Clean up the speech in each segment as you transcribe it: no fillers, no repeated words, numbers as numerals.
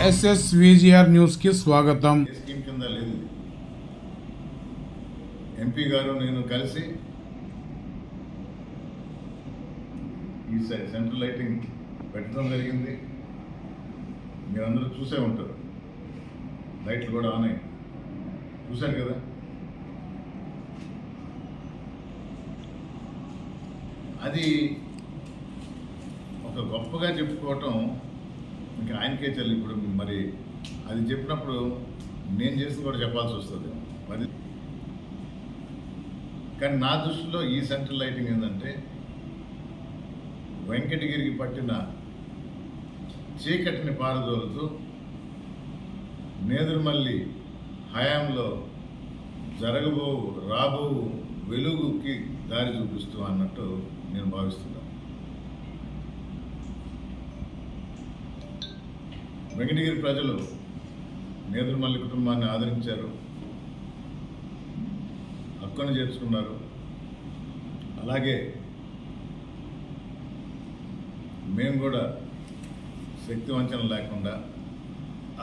SSVGR news కి స్వాగతం. Scheme కింద లేదు. ఎంపీ గారు నేను కలిసి ఈ సెంట్రల్ లైటింగ్ పెట్టడం జరిగింది. మీరందరూ చూసే ఉంటారు, లైట్లు కూడా ఆన్ అయ్యి చూశారు కదా. అది ఒక గొప్పగా చెప్పుకోవటం ఇంకా ఆయనకే చెల్లి. ఇప్పుడు మరి అది చెప్పినప్పుడు నేను చేసి కూడా చెప్పాల్సి వస్తుంది మరి. కానీ నా దృష్టిలో ఈ సెంట్రల్ లైటింగ్ ఏంటంటే వెంకటగిరికి పట్టిన చీకటిని పారదోలుతూ నేదురుమల్లి హయాంలో జరగబో రాబో వెలుగుకి దారి చూపిస్తూ అన్నట్టు నేను భావిస్తున్నాను. వెంకటగిరి ప్రజలు నేదురుమల్లి కుటుంబాన్ని ఆదరించారు, హక్కును చేర్చుకున్నారు. అలాగే మేము కూడా శక్తి వంచన లేకుండా,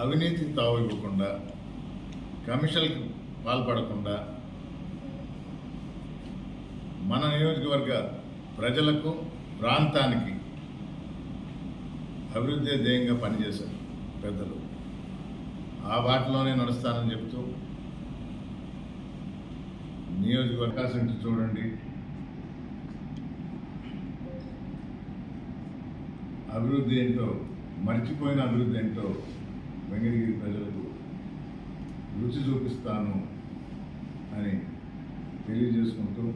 అవినీతికి తావు ఇవ్వకుండా, కమిషన్కి పాల్పడకుండా మన నియోజకవర్గ ప్రజలకు, ప్రాంతానికి అభివృద్ధి ధ్యేయంగా పనిచేశారు పెద్దలు. ఆ బాటలోనే నడుస్తానని చెప్తూ నియోజకవర్గం చూడండి, అభివృద్ధి ఏంటో, మర్చిపోయిన అభివృద్ధి ఏంటో వెంకటగిరి ప్రజలకు రుచి చూపిస్తాను అని తెలియజేసుకుంటూ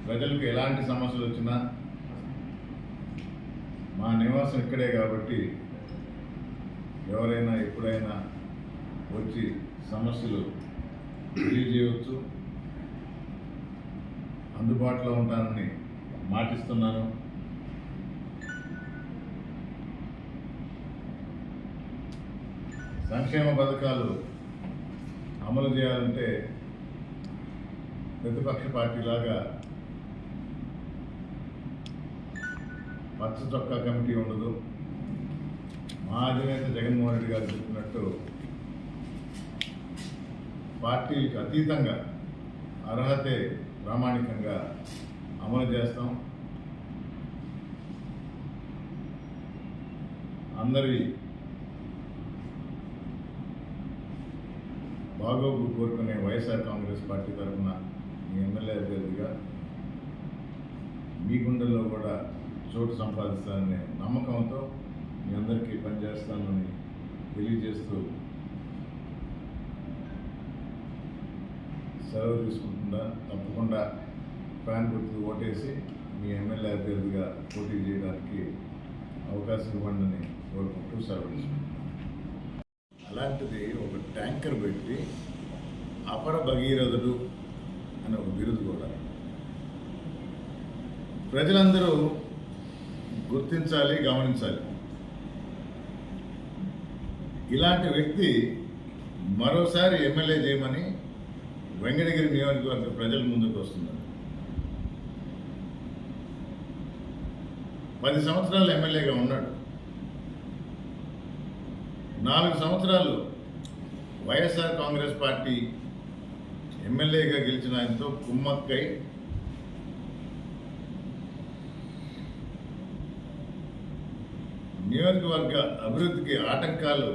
ప్రజలకు ఎలాంటి సమస్యలు వచ్చినా మా నివాసం ఇక్కడే కాబట్టి ఎవరైనా ఎప్పుడైనా వచ్చి సమస్యలు తెలియజేయవచ్చు. అందుబాటులో ఉంటానని మాటిస్తున్నాను. సంక్షేమ పథకాలు అమలు చేయాలంటే ప్రతిపక్ష పార్టీలాగా పచ్చ చొక్కా కమిటీ ఉండదు. మా అధినేత జగన్మోహన్ రెడ్డి గారు చెప్పినట్టు పార్టీలకు అతీతంగా అర్హతే ప్రామాణికంగా అమలు చేస్తాం. అందరి బాగోగు కోరుకునే వైఎస్ఆర్ కాంగ్రెస్ పార్టీ తరఫున మీ ఎమ్మెల్యే అభ్యర్థిగా మీ గుండెల్లో కూడా చోటు సంపాదిస్తాననే నమ్మకంతో మీ అందరికీ పనిచేస్తానని తెలియజేస్తూ సెలవు తీసుకుంటుందా తప్పకుండా ఫ్యాన్ గుర్తు ఓటేసి మీ ఎమ్మెల్యే అభ్యర్థిగా పోటీ చేయడానికి అవకాశం ఇవ్వండి కోరుకుంటూ సెలవు తీసుకుంటాం. అలాంటిది ఒక ట్యాంకర్ పెట్టి అపర భగీరథుడు అనే ఒక బిరుదు కూడా ప్రజలందరూ గుర్తించాలి, గమనించాలి. ఇలాంటి వ్యక్తి మరోసారి ఎమ్మెల్యే చేయమని వెంకటగిరి నియోజకవర్గ ప్రజల ముందుకు వస్తున్నారు. 10 సంవత్సరాలు ఎమ్మెల్యేగా ఉన్నాడు. 4 సంవత్సరాలు వైఎస్ఆర్ కాంగ్రెస్ పార్టీ ఎమ్మెల్యేగా గెలిచిన ఆయనతో కుమ్మక్కై నియోజకవర్గ అభివృద్ధికి ఆటంకాలు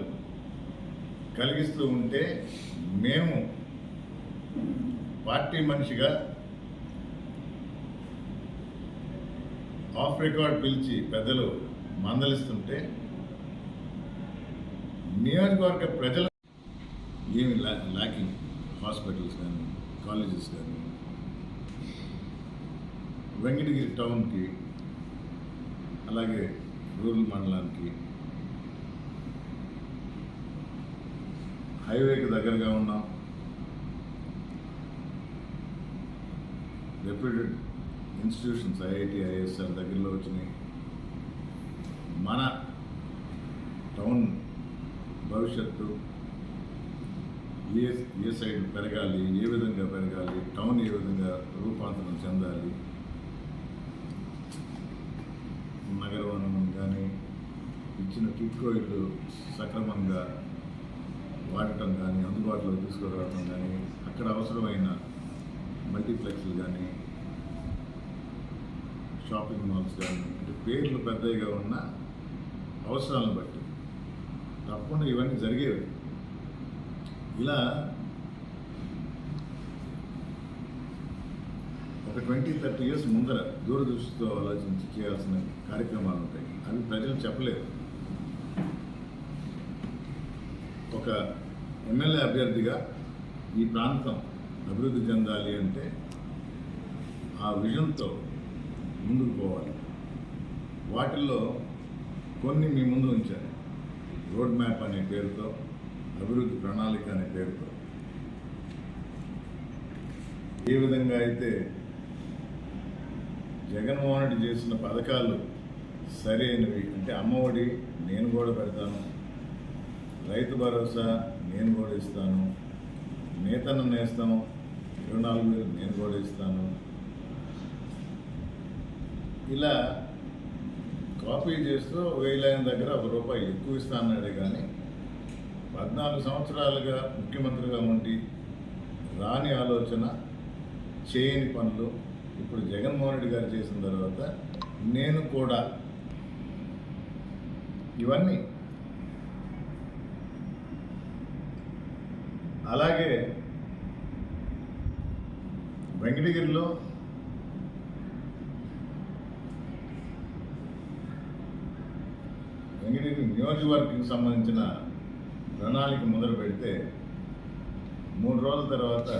కలిగిస్తూ ఉంటే మేము పార్టీ మనిషిగా ఆఫ్ రికార్డ్ పిలిచి పెద్దలు మందలిస్తుంటే నియోజకవర్గ ప్రజలు ఏమి ల్యాకింగ్, హాస్పిటల్స్ కానీ, కాలేజెస్ కానీ, వెంకటగిరి టౌన్కి, అలాగే రూరల్ మండలానికి, హైవేకి దగ్గరగా ఉన్నాం. రెప్యూటెడ్ ఇన్స్టిట్యూషన్స్ ఐఐటి, ఐఎస్ఆర్ దగ్గరలో వచ్చినాయి. మన టౌన్ భవిష్యత్తు ఏ సైడ్ పెరగాలి, ఏ విధంగా పెరగాలి, టౌన్ ఏ విధంగా రూపాంతరం చెందాలి, నగరవనం కానీ ఇచ్చిన టిట్కో ఇళ్ళు సక్రమంగా వాడటం కానీ అందుబాటులో తీసుకురావడం కానీ అక్కడ అవసరమైన మల్టీప్లెక్స్లు కానీ షాపింగ్ మాల్స్ కానీ అంటే పేర్లు పెద్దగా ఉన్న అవసరాలను బట్టి తప్పకుండా ఇవన్నీ జరిగేవి. ఇలా ఒక 20-30 years ముందర దూరదృష్టితో ఆలోచించి చేయాల్సిన కార్యక్రమాలు ఉంటాయి. అవి ప్రజలు చెప్పలేరు. ఒక ఎమ్మెల్యే అభ్యర్థిగా ఈ ప్రాంతం అభివృద్ధి చెందాలి అంటే ఆ విజన్తో ముందుకు పోవాలి. వాటిల్లో కొన్ని మీ ముందు ఉంచారు. రోడ్ మ్యాప్ అనే పేరుతో, అభివృద్ధి ప్రణాళిక అనే పేరుతో ఏ విధంగా అయితే జగన్మోహన్ రెడ్డి చేసిన పథకాలు సరైనవి అంటే అమ్మఒడి నేను కూడా పెడతాను, రైతు భరోసా నేను కూడా ఇస్తాను, నేతన్న నేస్తాం 24,000 నేను కూడా ఇస్తాను, ఇలా కాపీ చేస్తూ వేలైన దగ్గర ₹1 ఎక్కువ ఇస్తా అన్నాడే కానీ 14 సంవత్సరాలుగా ముఖ్యమంత్రిగా ఉండి రాని ఆలోచన, చేయని పనులు ఇప్పుడు జగన్మోహన్ రెడ్డి గారు చేసిన తర్వాత నేను కూడా ఇవన్నీ. అలాగే వెంకటగిరిలో వెంకటగిరి నియోజకవర్గానికి సంబంధించిన ప్రణాళిక మొదలు పెడితే 3 రోజుల తర్వాత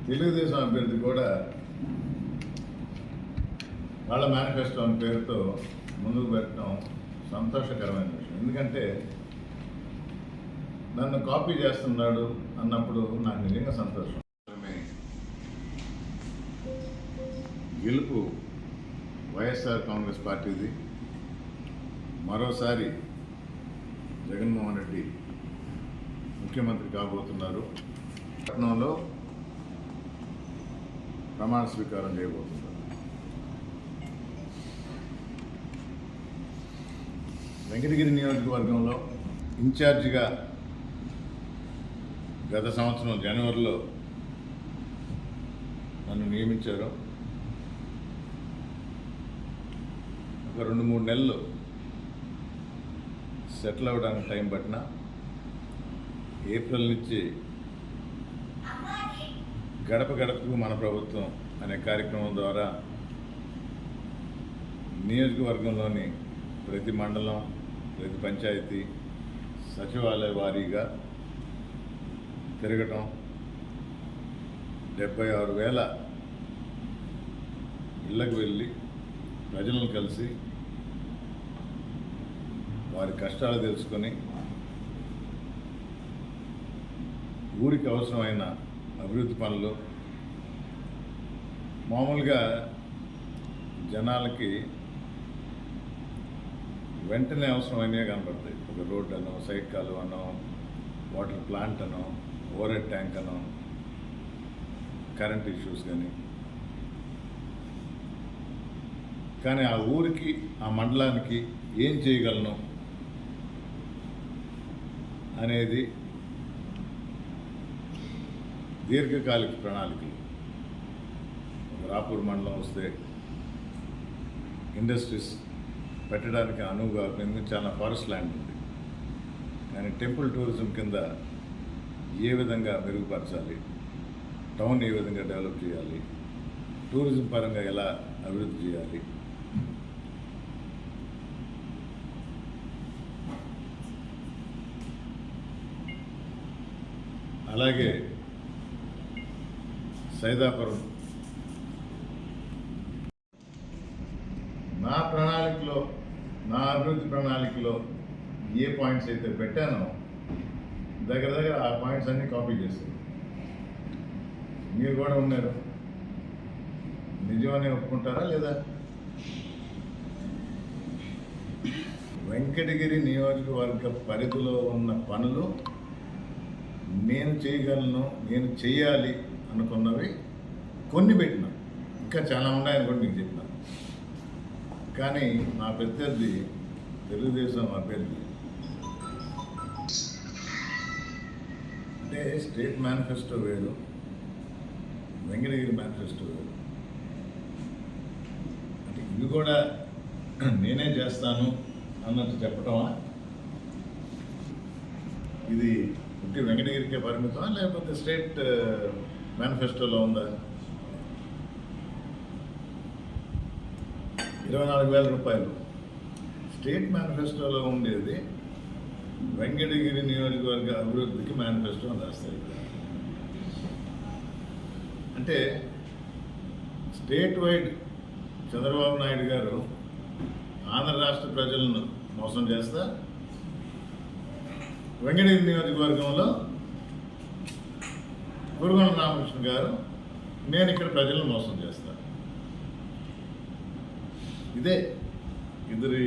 తెలుగుదేశం అభ్యర్థి కూడా వాళ్ళ మేనిఫెస్టో అనే పేరుతో ముందుకు పెట్టడం సంతోషకరమైన విషయం. ఎందుకంటే నన్ను కాపీ చేస్తున్నాడు అన్నప్పుడు నాకు నిజంగా సంతోషం. గెలుపు వైఎస్ఆర్ కాంగ్రెస్ పార్టీది. మరోసారి జగన్మోహన్ రెడ్డి ముఖ్యమంత్రి కాబోతున్నారు. పట్నంలో ప్రమాణ స్వీకారం చేయబోతున్నారు. వెంకటగిరి నియోజకవర్గంలో ఇన్ఛార్జిగా గత సంవత్సరం జనవరిలో నన్ను నియమించారు. ఒక 2-3 నెలలు సెటిల్ అవ్వడానికి టైం పట్టిన ఏప్రిల్ నుంచి గడప గడపకు మన ప్రభుత్వం అనే కార్యక్రమం ద్వారా నియోజకవర్గంలోని ప్రతి మండలం, ప్రతి పంచాయతీ, సచివాలయ వారీగా తిరగటం, 76,000 ఇళ్ళకు వెళ్ళి ప్రజలను కలిసి వారి కష్టాలు తెలుసుకొని ఊరికి అవసరమైన అభివృద్ధి పనులు మామూలుగా జనాలకి వెంటనే అవసరమైనవి కనపడతాయి. ఒక రోడ్ అనో, సైడ్ కాలువ అనో, వాటర్ ప్లాంట్ అనో, ఓవర్ హెడ్ ట్యాంక్ అనో, కరెంట్ ఇష్యూస్ కానీ ఆ ఊరికి, ఆ మండలానికి ఏం చేయగలను అనేది దీర్ఘకాలిక ప్రణాళికలు. రాపూర్ మండలం వస్తే ఇండస్ట్రీస్ పెట్టడానికి అనువుగా చాలా ఫారెస్ట్ ల్యాండ్ ఉంది. కానీ టెంపుల్ టూరిజం కింద ఏ విధంగా మెరుగుపరచాలి, టౌన్ ఏ విధంగా డెవలప్ చేయాలి, టూరిజం పరంగా ఎలా అభివృద్ధి చేయాలి, అలాగే సైదాపురం నా ప్రణాళికలో, నా అభివృద్ధి ప్రణాళికలో ఏ పాయింట్స్ అయితే పెట్టానో దగ్గర ఆ పాయింట్స్ అన్నీ కాపీ చేశారు. మీరు కూడా ఉన్నారు. నిజమని ఒప్పుకుంటారా లేదా? వెంకటగిరి నియోజకవర్గ పరిధిలో ఉన్న పనులు నేను చేయగలను, నేను చేయాలి అనుకున్నవి కొన్ని పెట్టినా, ఇంకా చాలా ఉన్నాయని కూడా మీకు చెప్పినాను. కానీ నా ప్రత్యర్థి తెలుగుదేశం అభ్యర్థి అంటే స్టేట్ మేనిఫెస్టో వేరు, వెంకటగిరి మేనిఫెస్టో వేరు. అంటే ఇవి కూడా నేనే చేస్తాను అన్నట్టు చెప్పటమా? ఇది పుట్టి వెంకటగిరికే పరిమితమా లేకపోతే స్టేట్ మేనిఫెస్టోలో ఉందా? 24,000 రూపాయలు స్టేట్ మేనిఫెస్టోలో ఉండేది వెంకటగిరి నియోజకవర్గ అభివృద్ధికి మేనిఫెస్టో అని రాస్తారు. అంటే స్టేట్ వైడ్ చంద్రబాబు నాయుడు గారు ఆంధ్ర రాష్ట్ర ప్రజలను మోసం చేస్తా, వెంకటగిరి నియోజకవర్గంలో గురుగొండ రామకృష్ణ గారు నేను ఇక్కడ ప్రజలను మోసం చేస్తాను. ఇదే ఇద్దరి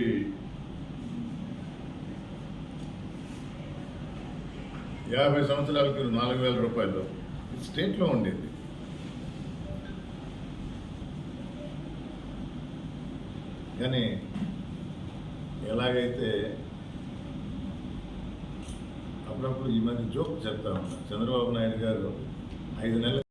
యాభై సంవత్సరాలకి 4,000 రూపాయలు ఇది స్టేట్లో ఉండేది. కానీ ఎలాగైతే అప్పుడప్పుడు ఈ మధ్య జోక్ చెప్తా ఉన్నా, చంద్రబాబు నాయుడు గారు 5 నెలల